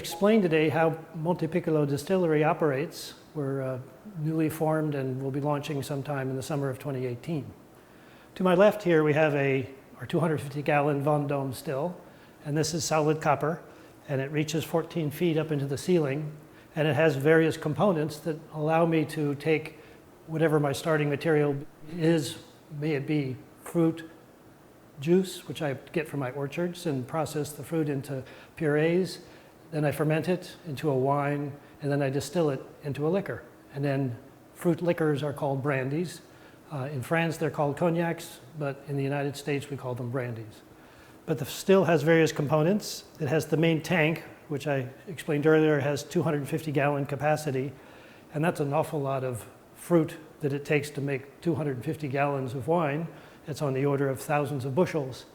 explain today how Monte Piccolo Distillery operates. We're newly formed and will be launching sometime in the summer of 2018. To my left here we have our 250-gallon Vendôme still, and this is solid copper, and it reaches 14 feet up into the ceiling, and it has various components that allow me to take whatever my starting material is, may it be fruit juice, which I get from my orchards, and process the fruit into purees. Then I ferment it into a wine, and then I distill it into a liquor. And then fruit liquors are called brandies. In France, they're called cognacs, but in the United States, we call them brandies. But the still has various components. It has the main tank, which I explained earlier, has 250-gallon capacity, and that's an awful lot of fruit that it takes to make 250 gallons of wine. It's on the order of thousands of bushels.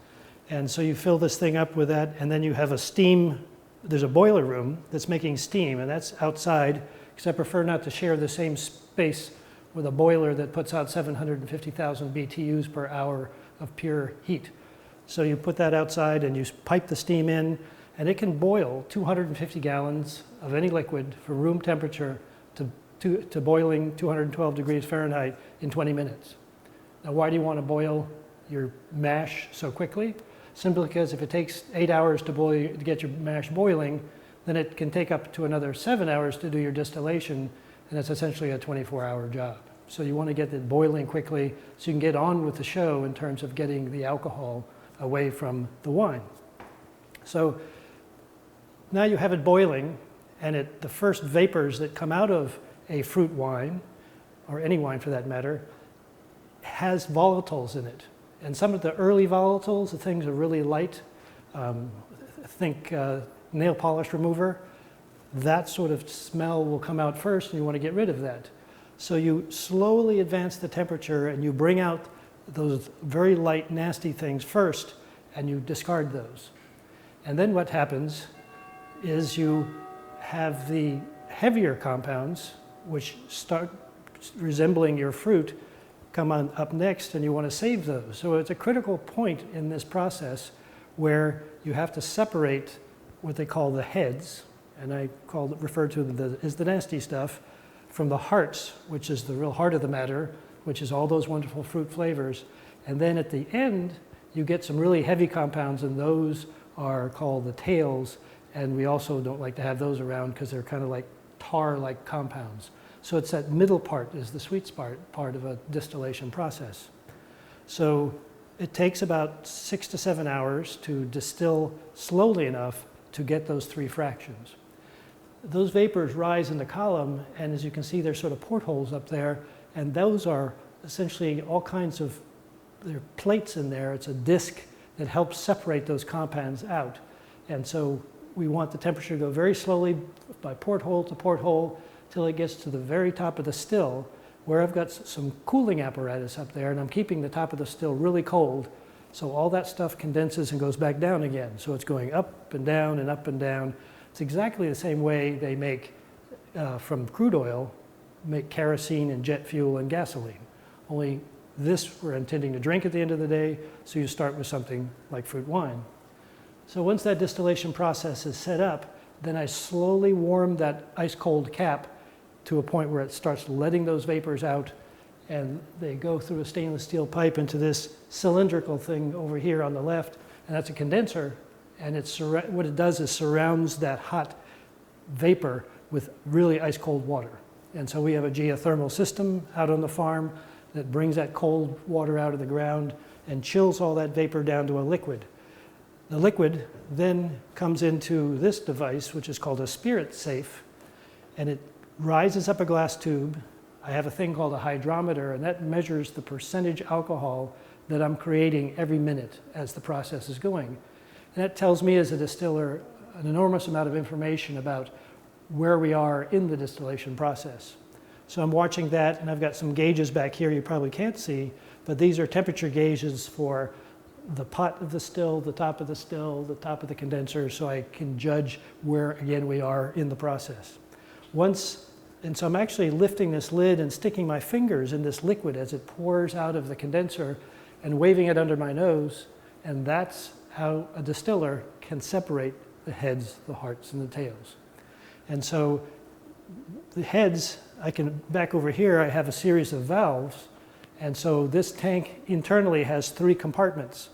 And so you fill this thing up with that, and then you have a steam, there's a boiler room that's making steam, and that's outside, because I prefer not to share the same space with a boiler that puts out 750,000 BTUs per hour of pure heat. So you put that outside and you pipe the steam in, and it can boil 250 gallons of any liquid from room temperature to boiling 212 degrees Fahrenheit in 20 minutes. Now, why do you want to boil your mash so quickly? Simply because if it takes 8 hours to get your mash boiling, then it can take up to another 7 hours to do your distillation, and it's essentially a 24-hour job. So you want to get it boiling quickly so you can get on with the show in terms of getting the alcohol away from the wine. So now you have it boiling, and the first vapors that come out of a fruit wine, or any wine for that matter, has volatiles in it. And some of the early volatiles, the things are really light, think nail polish remover, that sort of smell will come out first, and you want to get rid of that. So you slowly advance the temperature and you bring out those very light, nasty things first, and you discard those. And then what happens is you have the heavier compounds, which start resembling your fruit, come on up next, and you want to save those. So it's a critical point in this process where you have to separate what they call the heads, and I refer to them as the nasty stuff, from the hearts, which is the real heart of the matter, which is all those wonderful fruit flavors. And then at the end, you get some really heavy compounds, and those are called the tails, and we also don't like to have those around because they're kind of like tar-like compounds. So it's that middle part is the sweet part of a distillation process. So it takes about 6 to 7 hours to distill slowly enough to get those 3 fractions. Those vapors rise in the column, and as you can see, there's sort of portholes up there, and those are essentially all kinds of, there are plates in there. It's a disc that helps separate those compounds out. And so we want the temperature to go very slowly by porthole to porthole till it gets to the very top of the still, where I've got some cooling apparatus up there, and I'm keeping the top of the still really cold, so all that stuff condenses and goes back down again. So it's going up and down and up and down. It's exactly the same way they make, from crude oil, make kerosene and jet fuel and gasoline. Only this we're intending to drink at the end of the day, so you start with something like fruit wine. So once that distillation process is set up, then I slowly warm that ice-cold cap to a point where it starts letting those vapors out, and they go through a stainless steel pipe into this cylindrical thing over here on the left, and that's a condenser, and what it does is surrounds that hot vapor with really ice-cold water. And so we have a geothermal system out on the farm that brings that cold water out of the ground and chills all that vapor down to a liquid. The liquid then comes into this device, which is called a spirit safe, and it rises up a glass tube. I have a thing called a hydrometer, and that measures the percentage alcohol that I'm creating every minute as the process is going. And that tells me as a distiller an enormous amount of information about where we are in the distillation process. So I'm watching that, and I've got some gauges back here you probably can't see, but these are temperature gauges for the pot of the still, the top of the still, the top of the condenser, so I can judge where, again, we are in the process. And so I'm actually lifting this lid and sticking my fingers in this liquid as it pours out of the condenser and waving it under my nose, and that's how a distiller can separate the heads, the hearts, and the tails. And so the heads, back over here, I have a series of valves. And so this tank internally has 3 compartments: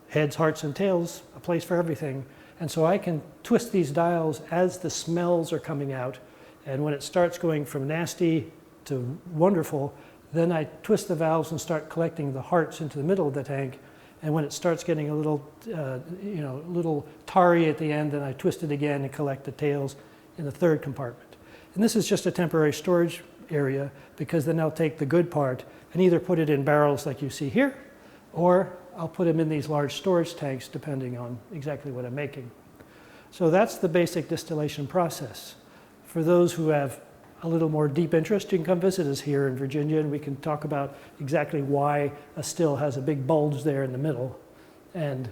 heads, hearts, and tails, a place for everything. And so I can twist these dials as the smells are coming out. And when it starts going from nasty to wonderful, then I twist the valves and start collecting the hearts into the middle of the tank. And when it starts getting a little, little tarry at the end, then I twist it again and collect the tails in the 3rd compartment. And this is just a temporary storage area, because then I'll take the good part and either put it in barrels like you see here, or I'll put them in these large storage tanks depending on exactly what I'm making. So that's the basic distillation process. For those who have a little more deep interest, you can come visit us here in Virginia, and we can talk about exactly why a still has a big bulge there in the middle, and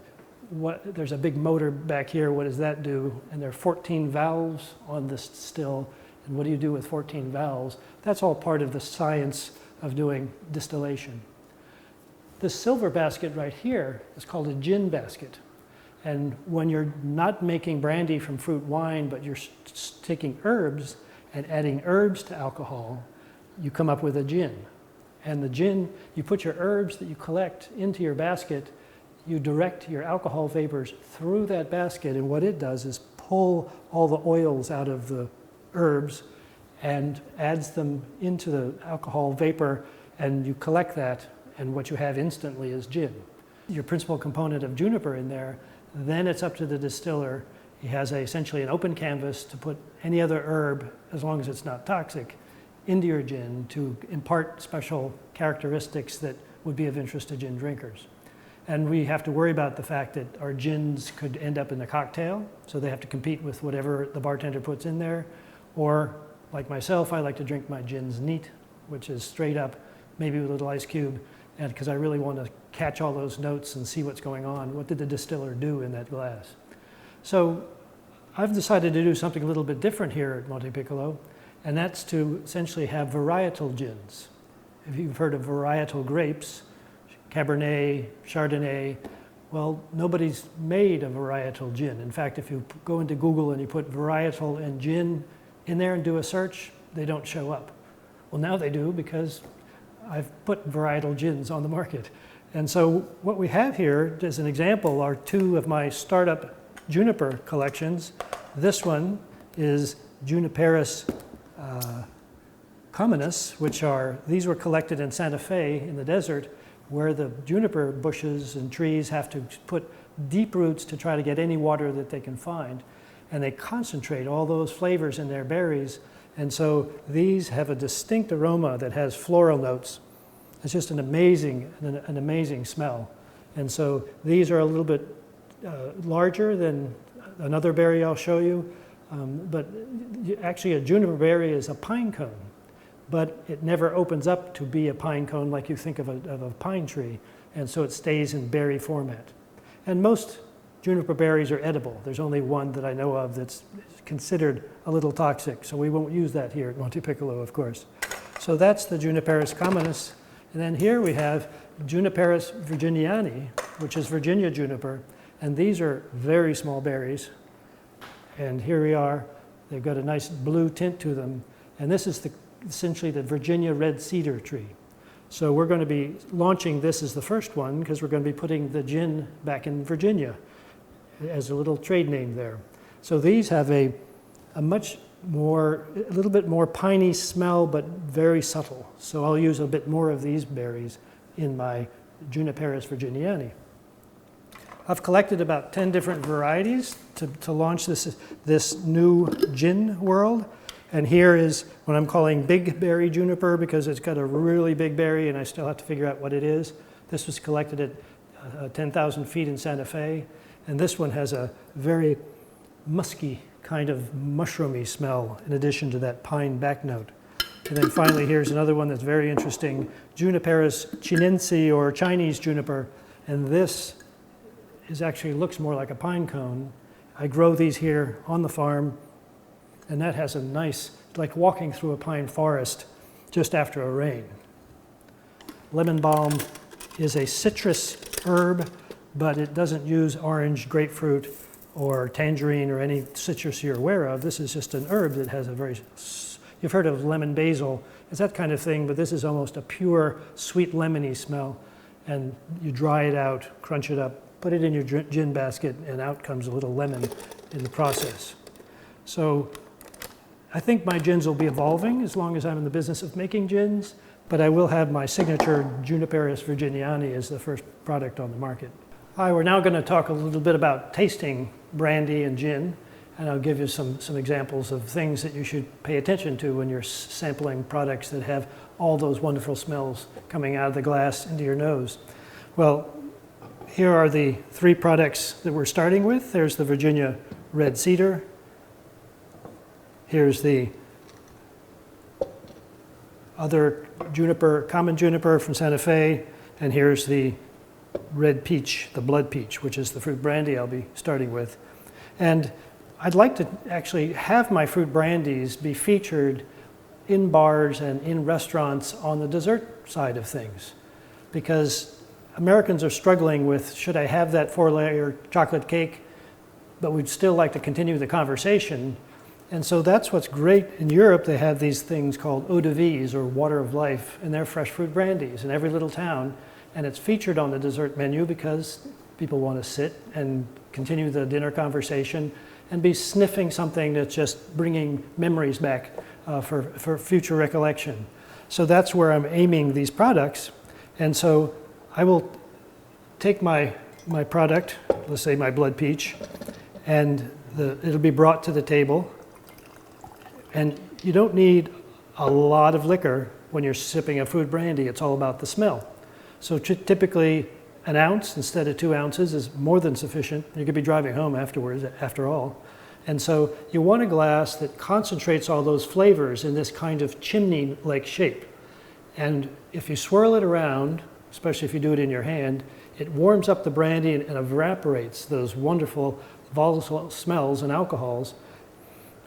there's a big motor back here. What does that do? And there are 14 valves on this still, and what do you do with 14 valves? That's all part of the science of doing distillation. This silver basket right here is called a gin basket, and when you're not making brandy from fruit wine, but you're taking herbs and adding herbs to alcohol, you come up with a gin. And the gin, you put your herbs that you collect into your basket, you direct your alcohol vapors through that basket, and what it does is pull all the oils out of the herbs and adds them into the alcohol vapor, and you collect that, and what you have instantly is gin. Your principal component of juniper in there, then it's up to the distiller. He has essentially an open canvas to put any other herb, as long as it's not toxic, into your gin to impart special characteristics that would be of interest to gin drinkers. And we have to worry about the fact that our gins could end up in a cocktail, so they have to compete with whatever the bartender puts in there. Or, like myself, I like to drink my gins neat, which is straight up, maybe with a little ice cube, and because I really want to catch all those notes and see what's going on. What did the distiller do in that glass? So I've decided to do something a little bit different here at Monte Piccolo, and that's to essentially have varietal gins. If you've heard of varietal grapes, Cabernet, Chardonnay, well, nobody's made a varietal gin. In fact, if you go into Google and you put varietal and gin in there and do a search, they don't show up. Well, now they do, because I've put varietal gins on the market. And so what we have here, as an example, are 2 of my startup juniper collections. This one is Juniperus communis, these were collected in Santa Fe in the desert, where the juniper bushes and trees have to put deep roots to try to get any water that they can find. And they concentrate all those flavors in their berries. And so these have a distinct aroma that has floral notes. It's just an amazing smell. And so these are a little bit larger than another berry I'll show you. But actually a juniper berry is a pine cone, but it never opens up to be a pine cone like you think of a pine tree. And so it stays in berry format. And most juniper berries are edible. There's only one that I know of that's considered a little toxic, so we won't use that here at Monte Piccolo, of course. So that's the Juniperus communis. And then here we have Juniperus virginiani, which is Virginia juniper. And these are very small berries. And here we are. They've got a nice blue tint to them. And this is essentially the Virginia red cedar tree. So we're going to be launching this as the first one, because we're going to be putting the gin back in Virginia as a little trade name there. So these have a little bit more piney smell, but very subtle. So I'll use a bit more of these berries in my Juniperus virginiani. I've collected about 10 different varieties to launch this new gin world. And here is what I'm calling big berry juniper, because it's got a really big berry and I still have to figure out what it is. This was collected at 10,000 feet in Santa Fe. And this one has a very musky kind of mushroomy smell in addition to that pine back note. And then finally, here's another one that's very interesting, Juniperus chinense, or Chinese juniper. And this actually looks more like a pine cone. I grow these here on the farm, and that has a nice, like walking through a pine forest just after a rain. Lemon balm is a citrus herb, but it doesn't use orange, grapefruit, or tangerine or any citrus you're aware of. This is just an herb that has a very, you've heard of lemon basil, it's that kind of thing, but this is almost a pure sweet lemony smell. And you dry it out, crunch it up, put it in your gin basket, and out comes a little lemon in the process. So I think my gins will be evolving as long as I'm in the business of making gins, but I will have my signature Juniperus virginiani as the first product on the market. Hi, we're now going to talk a little bit about tasting brandy and gin, and I'll give you some examples of things that you should pay attention to when you're sampling products that have all those wonderful smells coming out of the glass into your nose. Well, here are the three products that we're starting with. There's the Virginia Red Cedar. Here's the other juniper, common juniper from Santa Fe, and here's the red peach, the blood peach, which is the fruit brandy I'll be starting with. And I'd like to actually have my fruit brandies be featured in bars and in restaurants on the dessert side of things, because Americans are struggling with, should I have that 4-layer chocolate cake, but we'd still like to continue the conversation. And so that's what's great. In Europe, they have these things called eau de vie, or water of life, and they're fresh fruit brandies in every little town. And it's featured on the dessert menu because people want to sit and continue the dinner conversation and be sniffing something that's just bringing memories back for future recollection. So that's where I'm aiming these products. And so I will take my product, let's say my blood peach, and it'll be brought to the table. And you don't need a lot of liquor when you're sipping a fruit brandy. It's all about the smell. So typically an ounce instead of 2 ounces is more than sufficient. You could be driving home afterwards, after all. And so you want a glass that concentrates all those flavors in this kind of chimney-like shape. And if you swirl it around, especially if you do it in your hand, it warms up the brandy and evaporates those wonderful volatile smells and alcohols.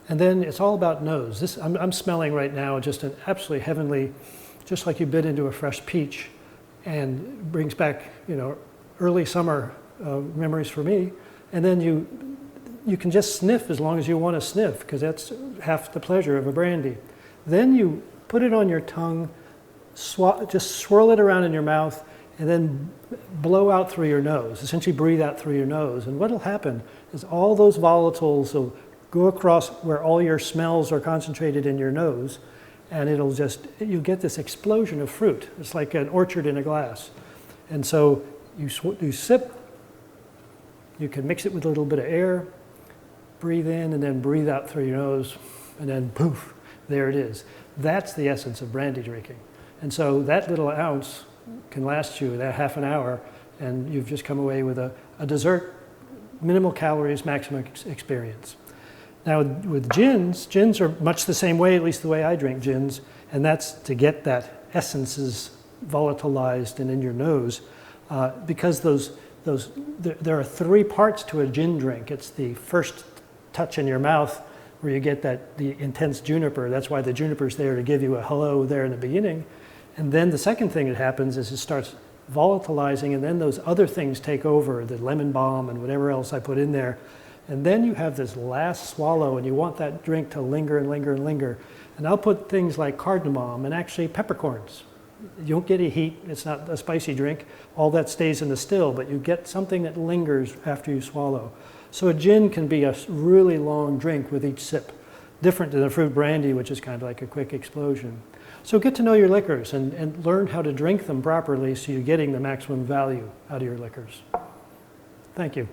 And then it's all about nose. I'm smelling right now just an absolutely heavenly, just like you bit into a fresh peach, and brings back, early summer memories for me. And then you can just sniff as long as you want to sniff, because that's half the pleasure of a brandy. Then you put it on your tongue, just swirl it around in your mouth, and then blow out through your nose, essentially breathe out through your nose. And what'll happen is all those volatiles will go across where all your smells are concentrated in your nose, and you get this explosion of fruit. It's like an orchard in a glass. And so you sip, you can mix it with a little bit of air, breathe in and then breathe out through your nose, and then poof, there it is. That's the essence of brandy drinking. And so that little ounce can last you that half an hour, and you've just come away with a dessert, minimal calories, maximum experience. Now with gins are much the same way, at least the way I drink gins, and that's to get that essences volatilized and in your nose, because there are 3 parts to a gin drink. It's the first touch in your mouth where you get the intense juniper. That's why the juniper's there to give you a hello there in the beginning. And then the second thing that happens is it starts volatilizing, and then those other things take over, the lemon balm and whatever else I put in there. And then you have this last swallow, and you want that drink to linger and linger and linger. And I'll put things like cardamom and actually peppercorns. You don't get any heat, it's not a spicy drink. All that stays in the still, but you get something that lingers after you swallow. So a gin can be a really long drink with each sip, different than a fruit brandy, which is kind of like a quick explosion. So get to know your liquors and learn how to drink them properly so you're getting the maximum value out of your liquors. Thank you.